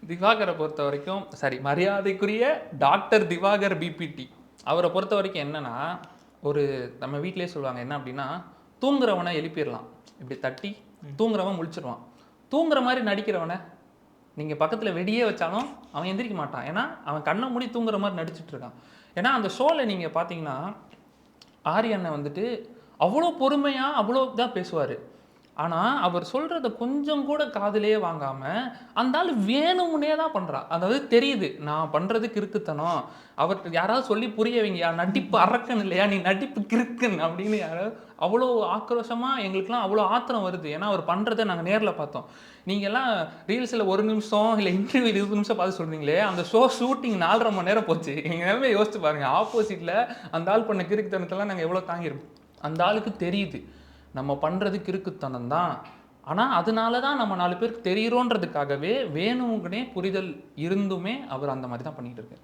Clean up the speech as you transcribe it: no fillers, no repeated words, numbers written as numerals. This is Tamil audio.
திவாகரை பொறுத்த வரைக்கும் சரி, மரியாதைக்குரிய டாக்டர் திவாகர் பிபிடி அவரை பொறுத்த வரைக்கும் என்னன்னா, ஒரு நம்ம வீட்டிலேயே சொல்லுவாங்க என்ன அப்படின்னா, தூங்குறவனை எழுப்பிடலாம், இப்படி தட்டி தூங்குறவன் முழிச்சிருவான். தூங்குற மாதிரி நடிக்கிறவனை நீங்கள் பக்கத்தில் வெடியே வச்சாலும் அவன் எந்திரிக்க மாட்டான். ஏன்னா அவன் கண்ணை மூடி தூங்குற மாதிரி நடிச்சிட்டு இருக்கான். ஏன்னா அந்த ஷோவில் நீங்கள் பார்த்தீங்கன்னா ஆரியண்ணை வந்துட்டு அவ்வளோ பொறுமையாக அவ்வளோ இதாக பேசுவார். ஆனால் அவர் சொல்கிறத கொஞ்சம் கூட காதுலேயே வாங்காமல் அந்த ஆள் வேணும்னே தான் பண்ணுறான். அதாவது தெரியுது நான் பண்ணுறதுக்கு இருக்குத்தனம், அவர்கிட்ட யாராவது சொல்லி புரிய வைங்கயா, நடிப்பு அரக்கன் இல்லையா நீ, நடிப்பு கிறுக்கன் அப்படின்னு யாராவது. அவ்வளோ ஆக்ரோஷமாக எங்களுக்குலாம் அவ்வளோ ஆத்திரம் வருது. ஏன்னா அவர் பண்ணுறதை நாங்கள் நேரில் பார்த்தோம். நீங்கள்லாம் ரீல்ஸில் 1 நிமிஷம் இல்லை இன்டர்வியூ 20 நிமிஷம் பார்த்து சொல்கிறீங்களே, அந்த ஷூட்டிங் 4.5 மணி நேரம் போச்சு. எங்கள் நிலைமை யோசிச்சு பாருங்கள். ஆப்போசிட்டில் அந்த ஆள் பண்ண கிறுக்குத்தனத்தெல்லாம் நாங்கள் எவ்வளோ தாங்கியிருப்போம். அந்த ஆளுக்கு தெரியுது நம்ம பண்ணுறதுக்கு இருக்குத்தனம் தான். ஆனால் அதனால தான் நம்ம 4 பேருக்கு தெரிகிறோன்றதுக்காகவே வேணுங்கனே புரிதல் இருந்துமே அவர் அந்த மாதிரி தான் பண்ணிகிட்டு இருக்காரு.